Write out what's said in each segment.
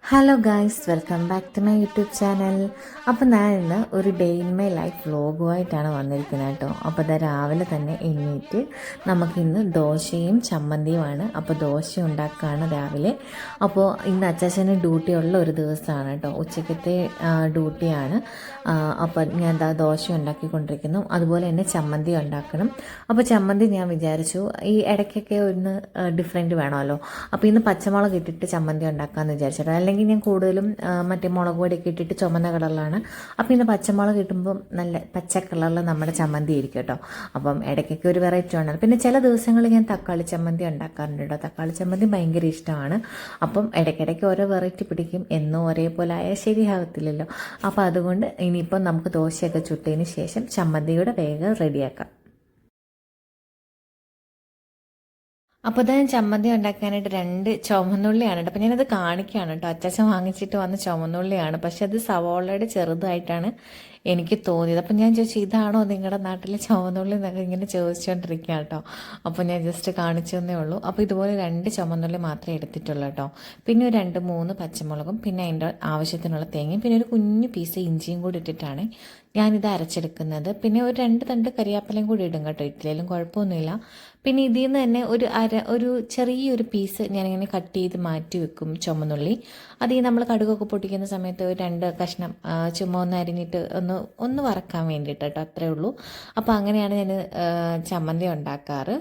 Hello guys, welcome back to my YouTube channel. അപ്പോൾ ഞാൻ ഇന്ന് ഒരു ഡേ ഇൻ മൈ ലൈഫ് വ്ലോഗുമായിട്ടാണ് വന്നിരിക്കുന്നത് കേട്ടോ. അപ്പോൾ അത് രാവിലെ തന്നെ എണ്ണീറ്റ് നമുക്കിന്ന് ദോശയും ചമ്മന്തിയുമാണ്. അപ്പോൾ ദോശ ഉണ്ടാക്കുകയാണ് രാവിലെ. അപ്പോൾ ഇന്ന് അച്ചാച്ചന് ഡ്യൂട്ടി ഉള്ള ഒരു ദിവസമാണ് കേട്ടോ. ഉച്ചക്കത്തെ ഡ്യൂട്ടിയാണ്. അപ്പോൾ ഞാൻ എന്താ ദോശ ഉണ്ടാക്കിക്കൊണ്ടിരിക്കുന്നു. അതുപോലെ തന്നെ ചമ്മന്തി ഉണ്ടാക്കണം. അപ്പോൾ ചമ്മന്തി ഞാൻ വിചാരിച്ചു ഈ ഇടയ്ക്കൊക്കെ ഒന്ന് ഡിഫറെൻറ്റ് വേണമല്ലോ. അപ്പോൾ ഇന്ന് പച്ചമുളക് ഇട്ടിട്ട് ചമ്മന്തി ഉണ്ടാക്കാമെന്ന് വിചാരിച്ചിട്ട്, അല്ലെങ്കിൽ ഞാൻ കൂടുതലും മറ്റേ മുളക് പൊടിയൊക്കെ ഇട്ടിട്ട് ചുമന്ന കളറിലാണ്. അപ്പോൾ ഇന്ന് പച്ചമുളക് കിട്ടുമ്പം നല്ല പച്ച കളറിൽ നമ്മുടെ ചമ്മന്തി ആയിരിക്കും കേട്ടോ. അപ്പം ഇടയ്ക്കൊക്കെ ഒരു വെറൈറ്റി ആണ്. പിന്നെ ചില ദിവസങ്ങളിൽ ഞാൻ തക്കാളി ചമ്മന്തി ഉണ്ടാക്കാറുണ്ട് കേട്ടോ. തക്കാളി ചമ്മന്തി ഭയങ്കര ഇഷ്ടമാണ്. അപ്പം ഇടയ്ക്കിടയ്ക്ക് ഓരോ വെറൈറ്റി പിടിക്കും. എന്നും ഒരേപോലെ ആയാൽ ശരിയാകത്തില്ലല്ലോ. അപ്പോൾ അതുകൊണ്ട് ഇനിയിപ്പം നമുക്ക് ദോശയൊക്കെ ചുട്ടതിന് ശേഷം ചമ്മന്തിയുടെ വേഗം റെഡിയാക്കാം. അപ്പോൾ ഇത് ചമ്മന്തി ഉണ്ടാക്കാനായിട്ട് 2 ചുവന്നുള്ളിയാണ് കേട്ടോ. അപ്പോൾ ഞാനത് കാണിക്കുകയാണ് കേട്ടോ. അച്ചാച്ചൻ വാങ്ങിച്ചിട്ട് വന്ന ചുവന്നുള്ളിയാണ്. പക്ഷെ അത് സവോളയുടെ ചെറുതായിട്ടാണ് എനിക്ക് തോന്നിയത്. അപ്പം ഞാൻ ചോദിച്ചു, ഇതാണോ നിങ്ങളുടെ നാട്ടിലെ ചുവന്നുള്ളി എന്നൊക്കെ ഇങ്ങനെ ചോദിച്ചുകൊണ്ടിരിക്കുക കേട്ടോ. അപ്പോൾ ഞാൻ ജസ്റ്റ് കാണിച്ചു തന്നേ ഉള്ളൂ. അപ്പോൾ ഇതുപോലെ 2 ചുവന്നുള്ളി മാത്രമേ എടുത്തിട്ടുള്ളൂ കേട്ടോ. പിന്നെ ഒരു 2-3 പച്ചമുളകും, പിന്നെ അതിൻ്റെ ആവശ്യത്തിനുള്ള തേങ്ങയും, പിന്നെ ഒരു കുഞ്ഞു പീസ് ഇഞ്ചിയും കൂടി ഇട്ടിട്ടാണ് ഞാനിത് അരച്ചെടുക്കുന്നത്. പിന്നെ ഒരു 2 തണ്ട് കരിയാപ്പലയും കൂടി ഇടും കേട്ടോ. ഇട്ടില്ലെങ്കിലും കുഴപ്പമൊന്നുമില്ല. പിന്നെ ഇതിൽ നിന്ന് തന്നെ ഒരു ചെറിയൊരു പീസ് ഞാനിങ്ങനെ കട്ട് ചെയ്ത് മാറ്റി വെക്കും ചുമന്നുള്ളി. അത് ഈ നമ്മൾ കടുകൊക്കെ പൊട്ടിക്കുന്ന സമയത്ത് ഒരു 2 കഷ്ണം ചുമ്മാ ഒന്ന് അരിഞ്ഞിട്ട് ഒന്ന് വറക്കാൻ വേണ്ടിയിട്ട് കേട്ടോ. അത്രേ ഉള്ളൂ. അപ്പോൾ അങ്ങനെയാണ് ഞാൻ ചമ്മന്തി ഉണ്ടാക്കാറ്.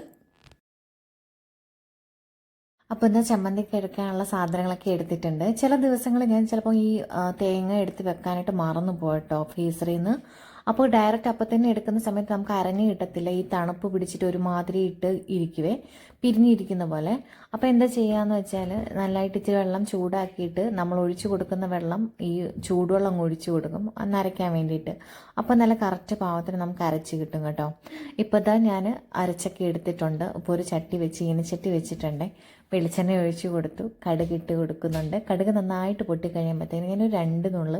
അപ്പോൾ എന്നാൽ ചമ്മന്തിക്ക് എടുക്കാനുള്ള സാധനങ്ങളൊക്കെ എടുത്തിട്ടുണ്ട്. ചില ദിവസങ്ങളിൽ ഞാൻ ചിലപ്പോൾ ഈ തേങ്ങ എടുത്ത് വെക്കാനായിട്ട് മറന്നു പോയിട്ടോ ഫ്രീസറിൽ നിന്ന്. അപ്പോൾ ഡയറക്റ്റ് അപ്പം തന്നെ എടുക്കുന്ന സമയത്ത് നമുക്ക് അരഞ്ഞു കിട്ടത്തില്ല. ഈ തണുപ്പ് പിടിച്ചിട്ട് ഒരുമാതിരി ഇട്ട് ഇരിക്കുവേ, പിരിഞ്ഞിരിക്കുന്ന പോലെ. അപ്പോൾ എന്താ ചെയ്യാന്ന് വെച്ചാൽ, നല്ലതായിട്ട് ഇച്ചിരി വെള്ളം ചൂടാക്കിയിട്ട് നമ്മൾ ഒഴിച്ചു കൊടുക്കുന്ന വെള്ളം ഈ ചൂടുവെള്ളം അങ്ങ് ഒഴിച്ചു കൊടുക്കും നരയ്ക്കാൻ വേണ്ടിയിട്ട്. അപ്പോൾ നല്ല കറക്റ്റ് പാകത്തിന് നമുക്ക് അരച്ച് കിട്ടും കേട്ടോ. ഇപ്പോൾ ഇതാ ഞാൻ അരച്ചൊക്കെ എടുത്തിട്ടുണ്ട്. ഇപ്പോൾ ഒരു ചട്ടി വെച്ച് ചീനച്ചട്ടി വെച്ചിട്ടുണ്ട്. വെളിച്ചെണ്ണ ഒഴിച്ച് കൊടുത്തു. കടുക് ഇട്ട് കൊടുക്കുന്നുണ്ട്. കടുക് നന്നായിട്ട് പൊട്ടിക്കഴിയുമ്പോഴത്തേന് ഞാൻ ഒരു 2 നുള്ള്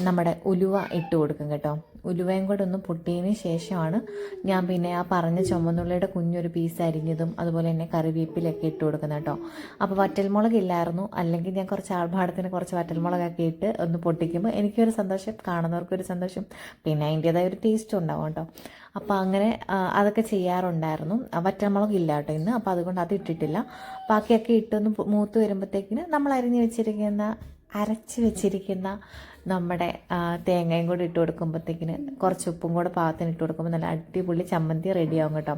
നമ്മുടെ ഉലുവ ഇട്ട് കൊടുക്കും കേട്ടോ. ഉലുവയും കൂടെ ഒന്ന് പൊട്ടിയതിന് ശേഷമാണ് ഞാൻ പിന്നെ ആ പറഞ്ഞ ചുമന്നുള്ളിയുടെ കുഞ്ഞൊരു പീസ് അരിഞ്ഞതും അതുപോലെ തന്നെ കറിവേപ്പിലൊക്കെ ഇട്ട് കൊടുക്കുന്നത് കേട്ടോ. അപ്പോൾ വറ്റൽമുളക് ഇല്ലായിരുന്നു, അല്ലെങ്കിൽ ഞാൻ കുറച്ച് ആർഭാടത്തിന് കുറച്ച് വറ്റൽമുളകൊക്കെ ഇട്ട് ഒന്ന് പൊട്ടിക്കുമ്പോൾ എനിക്കൊരു സന്തോഷം, കാണുന്നവർക്കൊരു സന്തോഷം, പിന്നെ അതിൻ്റേതായ ഒരു ടേസ്റ്റും ഉണ്ടാവും കേട്ടോ. അപ്പോൾ അങ്ങനെ അതൊക്കെ ചെയ്യാറുണ്ടായിരുന്നു. വറ്റൽമുളക് ഇല്ല കേട്ടോ ഇന്ന്. അപ്പോൾ അതുകൊണ്ട് അത് ഇട്ടിട്ടില്ല. ബാക്കിയൊക്കെ ഇട്ടൊന്ന് മൂത്ത് വരുമ്പോഴത്തേക്കിന് നമ്മൾ അരച്ച് വെച്ചിരിക്കുന്ന നമ്മുടെ തേങ്ങയും കൂടി ഇട്ട് കൊടുക്കുമ്പോഴത്തേക്കിന് കുറച്ച് ഉപ്പും കൂടെ പാകത്തിന് ഇട്ട് കൊടുക്കുമ്പോൾ നല്ല അടിപൊളി ചമ്മന്തി റെഡിയാവും കേട്ടോ.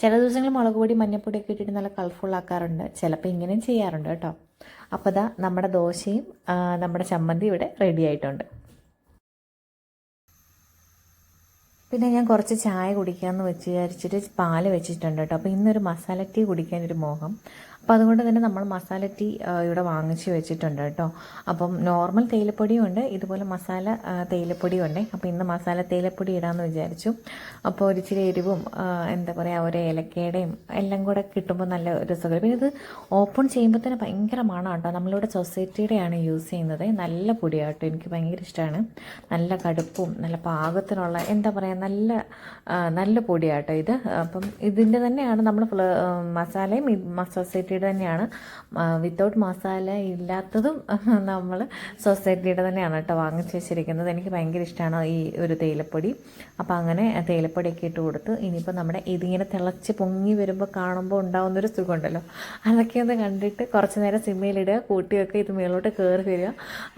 ചില ദിവസങ്ങളിൽ മുളക് പൊടി മഞ്ഞൾപ്പൊടിയൊക്കെ ഇട്ടിട്ട് നല്ല കളർഫുൾ ആക്കാറുണ്ട്. ചിലപ്പോൾ ഇങ്ങനെയും ചെയ്യാറുണ്ട് കേട്ടോ. അപ്പോൾ ദാ നമ്മുടെ ദോശയും നമ്മുടെ ചമ്മന്തി ഇവിടെ റെഡി ആയിട്ടുണ്ട്. പിന്നെ ഞാൻ കുറച്ച് ചായ കുടിക്കാമെന്ന് വിചാരിച്ചിട്ട് പാല് വെച്ചിട്ടുണ്ട് കേട്ടോ. അപ്പോൾ ഇന്നൊരു മസാല ടീ കുടിക്കാനൊരു മോഹം. അപ്പോൾ അതുകൊണ്ട് തന്നെ നമ്മൾ മസാല ടീ ഇവിടെ വാങ്ങിച്ച് വെച്ചിട്ടുണ്ട് കേട്ടോ. അപ്പം നോർമൽ തേയിലപ്പൊടിയും ഉണ്ട്, ഇതുപോലെ മസാല തേയിലപ്പൊടിയും ഉണ്ട്. അപ്പോൾ ഇന്ന് മസാല തേയിലപ്പൊടി ഇടാമെന്ന് വിചാരിച്ചു. അപ്പോൾ ഒരിച്ചിരി എരിവും എന്താ പറയുക, ഒരു ഏലക്കയുടെയും എല്ലാം കൂടെ കിട്ടുമ്പോൾ നല്ല രസമാണ്. പിന്നെ ഇത് ഓപ്പൺ ചെയ്യുമ്പോൾ തന്നെ ഭയങ്കര മണമാണ് കേട്ടോ. നമ്മളിവിടെ സൊസൈറ്റിയുടെയാണ് യൂസ് ചെയ്യുന്നത്. നല്ല പൊടിയാണ് കേട്ടോ. എനിക്ക് ഭയങ്കര ഇഷ്ടമാണ്. നല്ല കടുപ്പും നല്ല പാകത്തിനുള്ള എന്താ പറയുക, നല്ല പൊടിയാട്ടോ ഇത്. അപ്പം ഇതിൻ്റെ തന്നെയാണ് നമ്മൾ മസാലയും സൊസൈറ്റിയുടെ തന്നെയാണ്. വിത്തൗട്ട് മസാല ഇല്ലാത്തതും നമ്മൾ സൊസൈറ്റിയുടെ തന്നെയാണ് കേട്ടോ വാങ്ങിച്ച് വെച്ചിരിക്കുന്നത്. എനിക്ക് ഭയങ്കര ഇഷ്ടമാണ് ഈ ഒരു തേയിലപ്പൊടി. അപ്പോൾ അങ്ങനെ തേയിലപ്പൊടിയൊക്കെ ഇട്ട് കൊടുത്ത് ഇനിയിപ്പോൾ നമ്മുടെ ഇതിങ്ങനെ തിളച്ച് പൊങ്ങി വരുമ്പോൾ കാണുമ്പോൾ ഉണ്ടാകുന്നൊരു സുഖമുണ്ടല്ലോ, അതൊക്കെ ഒന്ന് കണ്ടിട്ട് കുറച്ച് നേരം സിമ്മയിലിടുക, കൂട്ടിയൊക്കെ ഇത് മേലോട്ട് കയറി വരിക.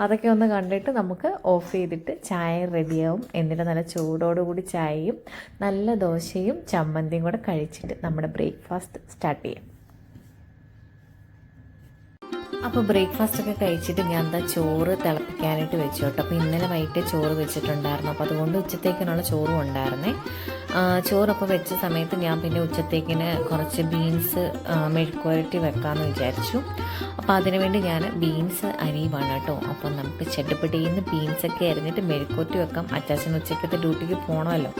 അതൊക്കെ ഒന്ന് കണ്ടിട്ട് നമുക്ക് ഓഫ് ചെയ്തിട്ട് ചായ റെഡിയാവും. എന്നിട്ട് നല്ല ചൂടോടുകൂടി ചായയും നല്ല ദോശയും ചമ്മന്തിയും കൂടെ കഴിച്ചിട്ട് നമ്മുടെ ബ്രേക്ക്ഫാസ്റ്റ് സ്റ്റാർട്ട് ചെയ്യാം. അപ്പോൾ ബ്രേക്ക്ഫാസ്റ്റ് ഒക്കെ കഴിച്ചിട്ട് ഞാൻ എന്താ ചോറ് തിളപ്പിക്കാനായിട്ട് വെച്ചു കേട്ടോ. അപ്പോൾ ഇന്നലെ വൈകിട്ട് ചോറ് വെച്ചിട്ടുണ്ടായിരുന്നു. അപ്പോൾ അതുകൊണ്ട് ഉച്ചത്തേക്കിനുള്ള ചോറും ഉണ്ടായിരുന്നേ. ചോറപ്പോൾ വെച്ച സമയത്ത് ഞാൻ പിന്നെ ഉച്ചത്തേക്കിന് കുറച്ച് ബീൻസ് മെഴുക്കുവരട്ടി വെക്കാമെന്ന് വിചാരിച്ചു. അപ്പോൾ അതിനുവേണ്ടി ഞാൻ ബീൻസ് അരിയുവാണ് കേട്ടോ. അപ്പം നമുക്ക് ചട്ടുപടിയിൽ നിന്ന് ബീൻസൊക്കെ അരിഞ്ഞിട്ട് മെഴുക്കുവരട്ടി വെക്കാം. അച്ചാച്ചൻ ഉച്ചക്കത്തെ ഡ്യൂട്ടിക്ക് പോകണമല്ലോ.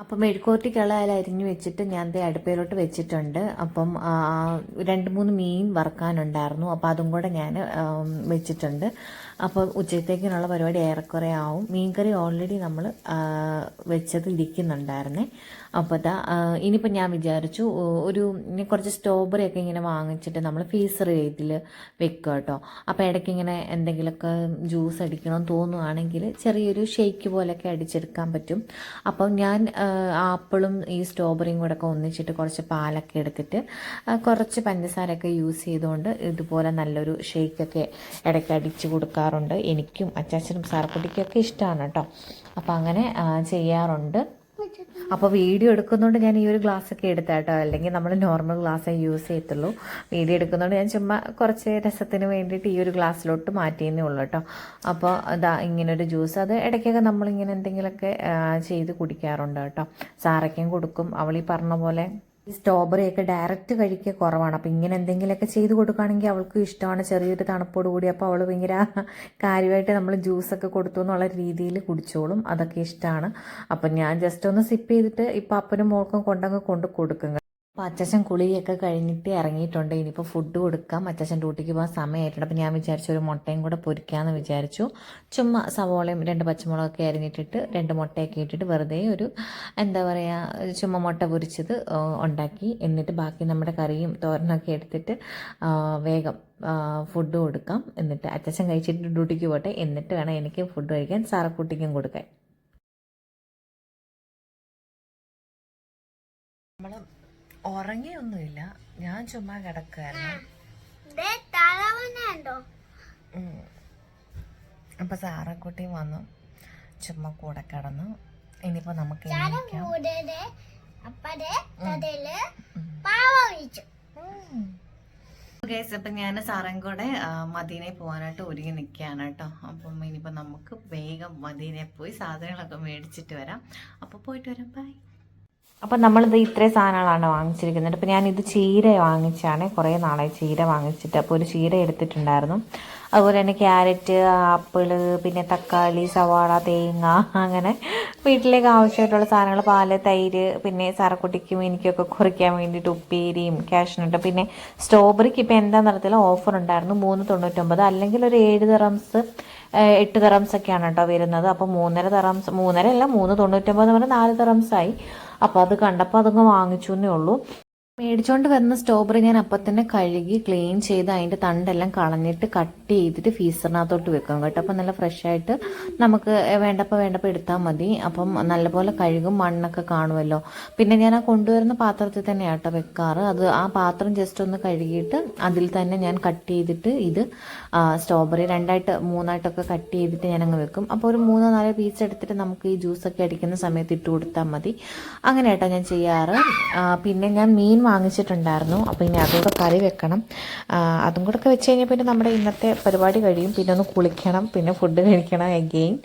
അപ്പം മെഴുക്കുവരട്ടിക്കുള്ള അതിൽ അരിഞ്ഞു വെച്ചിട്ട് ഞാൻ ദേ അടുപ്പയിലോട്ട് വെച്ചിട്ടുണ്ട്. അപ്പം 2-3 മീൻ വറുക്കാനുണ്ടായിരുന്നു. അപ്പോൾ അതും കൂടെ ഞാൻ വെച്ചിട്ടുണ്ട്. അപ്പോൾ ഉച്ചത്തേക്കിനുള്ള പരിപാടി ഏറെക്കുറെ ആവും. മീൻകറി ഓൾറെഡി നമ്മൾ വെച്ചത് ഇരിക്കുന്നുണ്ടായിരുന്നേ. അപ്പോൾ ഇനിയിപ്പോൾ ഞാൻ വിചാരിച്ചു കുറച്ച് സ്ട്രോബെറി ഒക്കെ ഇങ്ങനെ വാങ്ങിച്ചിട്ട് നമ്മൾ ഫ്രീസർ ഇതിൽ വെക്കുക കേട്ടോ. അപ്പോൾ ഇടയ്ക്ക് ഇങ്ങനെ എന്തെങ്കിലുമൊക്കെ ജ്യൂസ് അടിക്കണമെന്ന് തോന്നുകയാണെങ്കിൽ ചെറിയൊരു ഷേക്ക് പോലെയൊക്കെ അടിച്ചെടുക്കാൻ പറ്റും. അപ്പം ഞാൻ ആപ്പിളും ഈ സ്ട്രോബെറിയും കൂടെ ഒക്കെ ഒന്നിച്ചിട്ട് കുറച്ച് പാലൊക്കെ എടുത്തിട്ട് കുറച്ച് പഞ്ചസാരയൊക്കെ യൂസ് ചെയ്തുകൊണ്ട് ഇതുപോലെ നല്ലൊരു ഷേക്കൊക്കെ ഇടയ്ക്ക് അടിച്ച് കൊടുക്കാറുണ്ട്. എനിക്കും അച്ചാച്ചനും സാർക്കുട്ടിക്കൊക്കെ ഇഷ്ടമാണ് കേട്ടോ. അപ്പോൾ അങ്ങനെ ചെയ്യാറുണ്ട്. അപ്പോൾ വീഡിയോ എടുക്കുന്നതുകൊണ്ട് ഞാൻ ഈ ഒരു ഗ്ലാസ്സൊക്കെ എടുത്താട്ടോ, അല്ലെങ്കിൽ നമ്മൾ നോർമൽ ഗ്ലാസ്സേ യൂസ് ചെയ്യത്തുള്ളൂ. വീഡിയോ എടുക്കുന്നതുകൊണ്ട് ഞാൻ ചുമ്മാ കുറച്ച് രസത്തിന് വേണ്ടിയിട്ട് ഈ ഒരു ഗ്ലാസ്സിലോട്ട് മാറ്റിയെന്നേ ഉള്ളൂ കേട്ടോ. അപ്പോൾ ഇങ്ങനൊരു ജ്യൂസ് അത് ഇടയ്ക്കൊക്കെ നമ്മളിങ്ങനെ എന്തെങ്കിലുമൊക്കെ ചെയ്ത് കുടിക്കാറുണ്ട് കേട്ടോ. സാറയ്ക്കും കൊടുക്കും. അവൾ ഈ പറഞ്ഞ പോലെ ഈ സ്ട്രോബെറിയൊക്കെ ഡയറക്റ്റ് കഴിക്കുക കുറവാണ്. അപ്പോൾ ഇങ്ങനെ എന്തെങ്കിലുമൊക്കെ ചെയ്ത് കൊടുക്കുകയാണെങ്കിൽ അവൾക്കും ഇഷ്ടമാണ്. ചെറിയൊരു തണുപ്പോട് കൂടി അപ്പോൾ അവൾ ഭയങ്കര കാര്യമായിട്ട് നമ്മൾ ജ്യൂസൊക്കെ കൊടുത്തു എന്നുള്ള രീതിയിൽ കുടിച്ചോളും. അതൊക്കെ ഇഷ്ടമാണ്. അപ്പം ഞാൻ ജസ്റ്റ് ഒന്ന് സിപ്പ് ചെയ്തിട്ട് ഇപ്പം അപ്പനും മോൾക്കും കൊണ്ട് കൊടുക്കും. അപ്പോൾ അച്ചാച്ചൻ കുളിയൊക്കെ കഴിഞ്ഞിട്ട് ഇറങ്ങിയിട്ടുണ്ട്. ഇനിയിപ്പോൾ ഫുഡ് കൊടുക്കാം. അച്ചാച്ചൻ ഡ്യൂട്ടിക്ക് പോകാൻ സമയമായിട്ടുണ്ട്. അപ്പോൾ ഞാൻ വിചാരിച്ചു ഒരു മുട്ടയും കൂടെ പൊരിക്കാമെന്ന് വിചാരിച്ചു. ചുമ്മാ സവോളയും 2 പച്ചമുളകൊക്കെ അരിഞ്ഞിട്ടിട്ട് 2 മുട്ടയൊക്കെ ഇട്ടിട്ട് വെറുതെ ഒരു എന്താ പറയുക ചുമ്മാ മുട്ട പൊരിച്ചത് ഉണ്ടാക്കി. എന്നിട്ട് ബാക്കി നമ്മുടെ കറിയും തോരനൊക്കെ എടുത്തിട്ട് വേഗം ഫുഡ് കൊടുക്കാം. എന്നിട്ട് അച്ചാച്ചൻ കഴിച്ചിട്ട് ഡ്യൂട്ടിക്ക് പോട്ടെ. എന്നിട്ട് വേണം എനിക്ക് ഫുഡ് കഴിക്കാൻ, സാറക്കുട്ടിക്കും കൊടുക്കാൻ. നമ്മൾ ഉറങ്ങിയൊന്നുമില്ല, ഞാൻ ചുമ്മാ കിടക്കായിരുന്നു. അപ്പൊ സാറക്കുട്ടിയും വന്നു, ചുമ്മാ കൂടെ കിടന്നു. ഇനിയിപ്പോ നമുക്ക് അപ്പം ഞാൻ സാറും കൂടെ മദീനയിൽ പോകാനായിട്ട് ഒരുങ്ങി നിൽക്കുകയാണ് കേട്ടോ. അപ്പം ഇനിയിപ്പോൾ നമുക്ക് വേഗം മദീനയിൽ പോയി സാധനങ്ങളൊക്കെ മേടിച്ചിട്ട് വരാം. അപ്പോൾ പോയിട്ട് വരാം, ബൈ. അപ്പം നമ്മളിത് ഇത്രയും സാധനങ്ങളാണ് വാങ്ങിച്ചിരിക്കുന്നത്. അപ്പോൾ ഞാനിത് ചീര വാങ്ങിച്ചാണ്. കുറേ നാളായി ചീര വാങ്ങിച്ചിട്ട്. അപ്പോൾ ഒരു ചീര എടുത്തിട്ടുണ്ടായിരുന്നു. അതുപോലെ തന്നെ ക്യാരറ്റ്, ആപ്പിള്, പിന്നെ തക്കാളി, സവാള, തേങ്ങ, അങ്ങനെ വീട്ടിലേക്ക് ആവശ്യമായിട്ടുള്ള സാധനങ്ങൾ, പാല്, തൈര്, പിന്നെ സാറക്കുട്ടിക്കും എനിക്കൊക്കെ കുറിക്കാൻ വേണ്ടിയിട്ട് ഉപ്പേരിയും കാഷ്നട്ട്. പിന്നെ സ്ട്രോബെറിക്ക് ഇപ്പോൾ എന്താണെന്ന് അറിയത്തില്ല, ഓഫർ ഉണ്ടായിരുന്നു 3.99, അല്ലെങ്കിൽ ഒരു 7 ദിറംസ് 8 ദിറംസൊക്കെയാണ് കേട്ടോ വരുന്നത്. അപ്പോൾ 3.5 ദിറംസ്, 3.5 അല്ല 3.99 എന്ന് പറഞ്ഞാൽ 4 ദിറംസായി. അപ്പോൾ അത് കണ്ടപ്പോൾ അതങ്ങ് വാങ്ങിച്ചു എന്നേ ഉള്ളൂ. മേടിച്ചുകൊണ്ട് വരുന്ന സ്ട്രോബെറി ഞാൻ അപ്പം തന്നെ കഴുകി ക്ലീൻ ചെയ്ത് അതിൻ്റെ തണ്ടെല്ലാം കളഞ്ഞിട്ട് കട്ട് ചെയ്തിട്ട് ഫ്രീസറിനകത്തോട്ട് വെക്കും കേട്ടോ. അപ്പം നല്ല ഫ്രഷായിട്ട് നമുക്ക് വേണ്ടപ്പോൾ എടുത്താൽ മതി. അപ്പം നല്ലപോലെ കഴുകും, മണ്ണൊക്കെ കാണുമല്ലോ. പിന്നെ ഞാൻ ആ കൊണ്ടുവരുന്ന പാത്രത്തിൽ തന്നെയാണ് കേട്ടോ വെക്കാറ്. അത് ആ പാത്രം ജസ്റ്റ് ഒന്ന് കഴുകിയിട്ട് അതിൽ തന്നെ ഞാൻ കട്ട് ചെയ്തിട്ട് ഇത് സ്ട്രോബെറി 2-3 കട്ട് ചെയ്തിട്ട് ഞാനങ്ങ് വെക്കും. അപ്പോൾ ഒരു 3-4 പീസ് എടുത്തിട്ട് നമുക്ക് ഈ ജ്യൂസൊക്കെ അടിക്കുന്ന സമയത്ത് ഇട്ട് കൊടുത്താൽ മതി. അങ്ങനെ കേട്ടോ ഞാൻ ചെയ്യാറ്. പിന്നെ ഞാൻ മീൻ വാങ്ങിച്ചിട്ടുണ്ടായിരുന്നു. അപ്പോൾ ഇനി അതുകൂടെ കറി വെക്കണം. അതും കൂടെ ഒക്കെ വെച്ച് കഴിഞ്ഞാൽ പിന്നെ നമ്മുടെ ഇന്നത്തെ പരിപാടി കഴിയും. പിന്നെ ഒന്ന് കുളിക്കണം, പിന്നെ ഫുഡ് കഴിക്കണം എഗെയിൻ.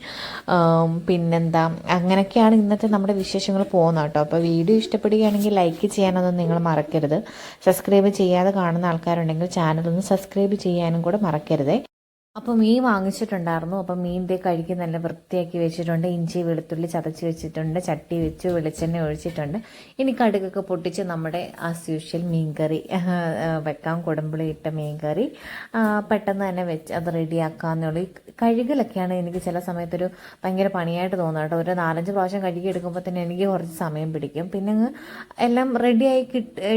പിന്നെന്താ, അങ്ങനെയൊക്കെയാണ് ഇന്നത്തെ നമ്മുടെ വിശേഷങ്ങൾ പോകുന്നത് കേട്ടോ. അപ്പോൾ വീഡിയോ ഇഷ്ടപ്പെടുകയാണെങ്കിൽ ലൈക്ക് ചെയ്യാനൊന്നും നിങ്ങൾ മറക്കരുത്. സബ്സ്ക്രൈബ് ചെയ്യാതെ കാണുന്ന ആൾക്കാരുണ്ടെങ്കിൽ ചാനലൊന്ന് സബ്സ്ക്രൈബ് ചെയ്യാനും കൂടെ മറക്കരുതേ. അപ്പോൾ മീൻ വാങ്ങിച്ചിട്ടുണ്ടായിരുന്നു. അപ്പം മീൻ കഴുകി നല്ല വൃത്തിയാക്കി വെച്ചിട്ടുണ്ട്. ഇഞ്ചി വെളുത്തുള്ളി ചതച്ച് വെച്ചിട്ടുണ്ട്. ചട്ടി വെച്ച് വെളിച്ചെണ്ണ ഒഴിച്ചിട്ടുണ്ട്. ഇനി കടുകൊക്കെ പൊട്ടിച്ച് നമ്മുടെ ആസ് യൂഷ്വൽ മീൻകറി വെക്കാം. കുടമ്പുളി ഇട്ട മീൻകറി പെട്ടെന്ന് തന്നെ വെച്ച് അത് റെഡിയാക്കാമെന്നുള്ളൂ. ഈ കഴുകലൊക്കെയാണ് എനിക്ക് ചില സമയത്തൊരു ഭയങ്കര പണിയായിട്ട് തോന്നുന്നത് കേട്ടോ. ഒരു 4-5 പ്രാവശ്യം കഴുകി എടുക്കുമ്പോൾ തന്നെ എനിക്ക് കുറച്ച് സമയം പിടിക്കും. പിന്നെ എല്ലാം റെഡിയായി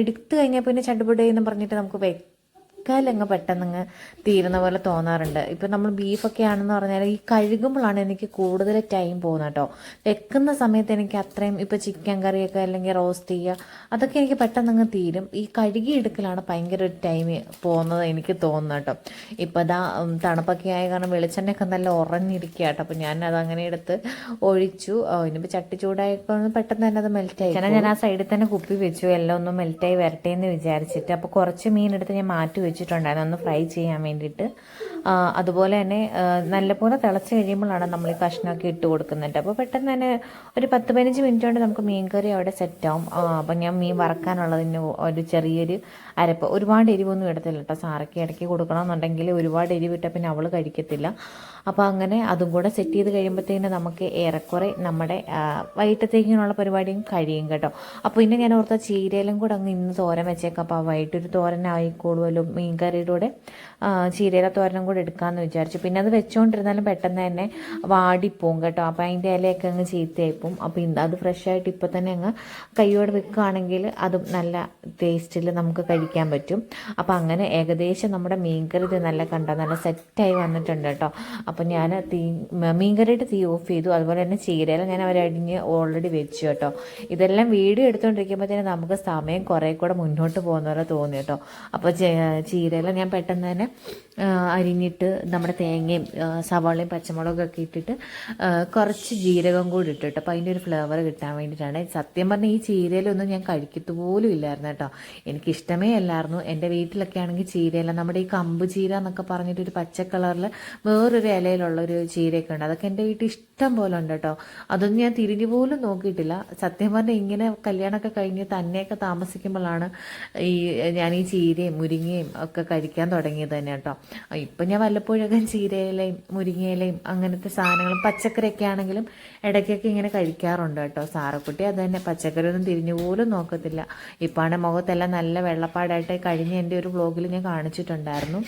എടുത്തു കഴിഞ്ഞാൽ പിന്നെ ചട്ടുപൊടി എന്ന് പറഞ്ഞിട്ട് നമുക്ക് വെക്കാലങ്ങ് പെട്ടെന്നങ്ങ് തീരുന്ന പോലെ തോന്നാറുണ്ട്. ഇപ്പം നമ്മൾ ബീഫൊക്കെ ആണെന്ന് പറഞ്ഞാൽ ഈ കഴുകുമ്പോഴാണ് എനിക്ക് കൂടുതൽ ടൈം പോകുന്നത് കേട്ടോ. വെക്കുന്ന സമയത്ത് എനിക്ക് അത്രയും ഇപ്പോൾ ചിക്കൻ കറിയൊക്കെ അല്ലെങ്കിൽ റോസ്റ്റ് ചെയ്യുക അതൊക്കെ എനിക്ക് പെട്ടെന്നങ്ങ് തീരും. ഈ കഴുകി എടുക്കലാണ് ഭയങ്കര ഒരു ടൈം പോകുന്നത് എനിക്ക് തോന്നുന്നു കേട്ടോ. ഇപ്പോൾ തണുപ്പൊക്കെ ആയ കാരണം വെളിച്ചെണ്ണയൊക്കെ നല്ല ഉറഞ്ഞിരിക്കുക കേട്ടോ. അപ്പോൾ ഞാൻ അതങ്ങനെ എടുത്ത് ഒഴിച്ചു. ഇനിയിപ്പോൾ ചട്ടി ചൂടായപ്പോൾ പെട്ടെന്ന് തന്നെ അത് മെൽറ്റായി. ഞാൻ ആ സൈഡിൽ തന്നെ കുപ്പി വെച്ചു, എല്ലാം ഒന്ന് മെൽറ്റായി വരട്ടെ എന്ന് വിചാരിച്ചിട്ട്. അപ്പോൾ കുറച്ച് മീനെടുത്ത് ഞാൻ മാറ്റി വെച്ചിട്ടുണ്ടായിരുന്നു ഒന്ന് ഫ്രൈ ചെയ്യാൻ വേണ്ടിയിട്ട്. അതുപോലെ തന്നെ നല്ലപോലെ തിളച്ച് കഴിയുമ്പോഴാണ് നമ്മൾ ഈ കഷ്ണമൊക്കെ ഇട്ട് കൊടുക്കുന്നുണ്ട്. അപ്പോൾ പെട്ടെന്ന് തന്നെ ഒരു 10-15 മിനിറ്റ് കൊണ്ട് നമുക്ക് മീൻ കറി അവിടെ സെറ്റാവും. അപ്പം ഞാൻ മീൻ വറക്കാനുള്ളതിന് ഒരു ചെറിയൊരു അരപ്പ്. ഒരുപാട് എരിവൊന്നും ഇടത്തില്ല കേട്ടോ. സാറയ്ക്ക് ഇടയ്ക്ക് കൊടുക്കണമെന്നുണ്ടെങ്കിൽ ഒരുപാട് എരിവിട്ടാൽ പിന്നെ അവൾ കഴിക്കത്തില്ല. അപ്പോൾ അങ്ങനെ അതും കൂടെ സെറ്റ് ചെയ്ത് കഴിയുമ്പോഴത്തേന് നമുക്ക് ഏറെക്കുറെ നമ്മുടെ വൈകിട്ടത്തേക്കിനുള്ള പരിപാടിയും കഴിയും കേട്ടോ. അപ്പോൾ പിന്നെ ഞാൻ ഓർത്ത ചീരയിലും കൂടെ അങ്ങ് ഇന്ന് തോരൻ വെച്ചേക്കാം. അപ്പോൾ വൈകിട്ടൊരു തോരനായിക്കോളുമല്ലോ, മീൻ കറിയുടെ കൂടെ ചീരയില തോരനും കൂടെ എടുക്കാമെന്ന് വിചാരിച്ചു. പിന്നെ അത് വെച്ചുകൊണ്ടിരുന്നാലും പെട്ടെന്ന് തന്നെ വാടിപ്പോവും കേട്ടോ. അപ്പോൾ അതിൻ്റെ ഇലയൊക്കെ അങ്ങ് ചീത്തയായിപ്പോവും. അപ്പോൾ അത് ഫ്രഷായിട്ട് ഇപ്പോൾ തന്നെ അങ്ങ് കൈയോടെ വെക്കുകയാണെങ്കിൽ അതും നല്ല ടേസ്റ്റിൽ നമുക്ക് കഴിക്കാൻ പറ്റും. അപ്പോൾ അങ്ങനെ ഏകദേശം നമ്മുടെ മീൻകറി ഇത് നല്ല സെറ്റായി വന്നിട്ടുണ്ട് കേട്ടോ. അപ്പോൾ ഞാൻ മീൻകറിയുടെ തീ ഓഫ് ചെയ്തു. അതുപോലെ തന്നെ ചീരയില ഞാൻ അവരടിഞ്ഞ് ഓൾറെഡി വെച്ചു കേട്ടോ. ഇതെല്ലാം വീഡിയോ എടുത്തുകൊണ്ടിരിക്കുമ്പോഴത്തേനും നമുക്ക് സമയം കുറേ കൂടെ മുന്നോട്ട് പോകുന്ന പോലെ തോന്നി കേട്ടോ. അപ്പോൾ ചീരയില ഞാൻ പെട്ടെന്ന് തന്നെ അരിഞ്ഞിട്ട് നമ്മുടെ തേങ്ങയും സവാളയും പച്ചമുളകൊക്കെ ഇട്ടിട്ട് കുറച്ച് ജീരകം കൂടി ഇട്ടിട്ട്, അപ്പോൾ അതിൻ്റെ ഒരു ഫ്ലേവർ കിട്ടാൻ വേണ്ടിയിട്ടാണ്. സത്യം പറഞ്ഞാൽ ഈ ചീരയിലൊന്നും ഞാൻ കഴിക്കത്തു പോലും ഇല്ലായിരുന്നു കേട്ടോ. എനിക്കിഷ്ടമേ അല്ലായിരുന്നു. എൻ്റെ വീട്ടിലൊക്കെ ആണെങ്കിൽ ചീരയില, നമ്മുടെ ഈ കമ്പ് ചീര എന്നൊക്കെ പറഞ്ഞിട്ടൊരു പച്ച കളറിൽ വേറൊരു ഇലയിലുള്ളൊരു ചീരയൊക്കെ ഉണ്ട്. അതൊക്കെ എൻ്റെ വീട്ടിൽ ഇഷ്ടം പോലെ ഉണ്ട് കേട്ടോ. അതൊന്നും ഞാൻ തിരിഞ്ഞു പോലും നോക്കിയിട്ടില്ല. സത്യം പറഞ്ഞാൽ ഇങ്ങനെ കല്യാണമൊക്കെ കഴിഞ്ഞ് തന്നെയൊക്കെ താമസിക്കുമ്പോഴാണ് ഞാൻ ഈ ചീരയും മുരിങ്ങയും ഒക്കെ കഴിക്കാൻ തുടങ്ങിയത് തന്നെ കേട്ടോ. ഇപ്പം ഞാൻ വല്ലപ്പോഴൊക്കെ ചീരയിലയും മുരിങ്ങയിലയും അങ്ങനത്തെ സാധനങ്ങളും പച്ചക്കറിയൊക്കെ ആണെങ്കിലും ഇടയ്ക്കൊക്കെ ഇങ്ങനെ കഴിക്കാറുണ്ട് കേട്ടോ. സാറക്കുട്ടി അത് തന്നെ, പച്ചക്കറി ഒന്നും തിരിഞ്ഞു പോലും നോക്കത്തില്ല. ഇപ്പാണ് മുഖത്തെല്ലാം നല്ല വെള്ളപ്പാടായിട്ട് കഴിഞ്ഞ എൻ്റെ ഒരു വ്ളോഗിൽ ഞാൻ കാണിച്ചിട്ടുണ്ടായിരുന്നു.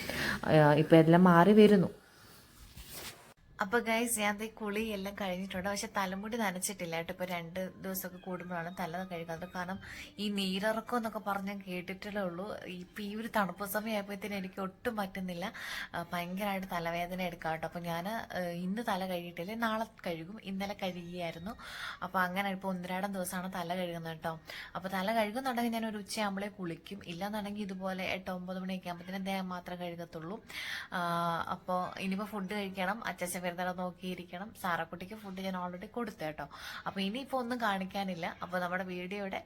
ഇപ്പം എല്ലാം മാറി വരുന്നു. അപ്പോൾ ഗൈസ്, ഞാൻ ഈ കുളിയെല്ലാം കഴിഞ്ഞിട്ടുണ്ട്. പക്ഷെ തലമുടി നനച്ചിട്ടില്ല കേട്ടോ. ഇപ്പോൾ 2 ദിവസമൊക്കെ കൂടുമ്പോഴാണ് തല കഴുകാത്തത്. കാരണം ഈ നീരിറക്കം എന്നൊക്കെ പറഞ്ഞാൽ കേട്ടിട്ടേ ഉള്ളൂ. ഇപ്പം ഈ ഒരു തണുപ്പ് സമയമായപ്പോഴത്തേനും എനിക്ക് ഒട്ടും പറ്റുന്നില്ല. ഭയങ്കരമായിട്ട് തലവേദന എടുക്കാം കേട്ടോ. അപ്പോൾ ഞാൻ ഇന്ന് തല കഴുകിയിട്ടില്ലേ, നാളെ കഴുകും. ഇന്നലെ കഴുകിയായിരുന്നു. അപ്പോൾ അങ്ങനെ ഇപ്പോൾ 1-2 ദിവസമാണ് തല കഴുകുന്നത് കേട്ടോ. അപ്പോൾ തല കഴുകുന്നുണ്ടെങ്കിൽ ഞാൻ ഒരു ഉച്ചയാകുമ്പോഴേ കുളിക്കും. ഇല്ലാന്നുണ്ടെങ്കിൽ ഇതുപോലെ 8-9 മണിയൊക്കെ ആകുമ്പോഴത്തേനും ദേഹം മാത്രമേ കഴുകത്തുള്ളൂ. അപ്പോൾ ഇനിയിപ്പോൾ ഫുഡ് കഴിക്കണം. അച്ഛൻ വെറുതെ നോക്കിയിരിക്കണം. സാറക്കുട്ടിക്ക് ഫുഡ് ഞാൻ ഓൾറെഡി കൊടുത്തു കേട്ടോ. അപ്പോൾ ഇനിയിപ്പോൾ ഒന്നും കാണിക്കാനില്ല. അപ്പോൾ നമ്മുടെ വീഡിയോയുടെ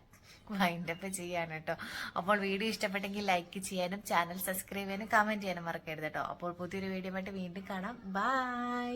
വൈൻഡപ്പ് ചെയ്യാൻ കേട്ടോ. അപ്പോൾ വീഡിയോ ഇഷ്ടപ്പെട്ടെങ്കിൽ ലൈക്ക് ചെയ്യാനും ചാനൽ സബ്സ്ക്രൈബ് ചെയ്യാനും കമൻറ്റ് ചെയ്യാനും മറക്കരുത് കേട്ടോ. അപ്പോൾ പുതിയൊരു വീഡിയോ ആയിട്ട് വീണ്ടും കാണാം. ബൈ.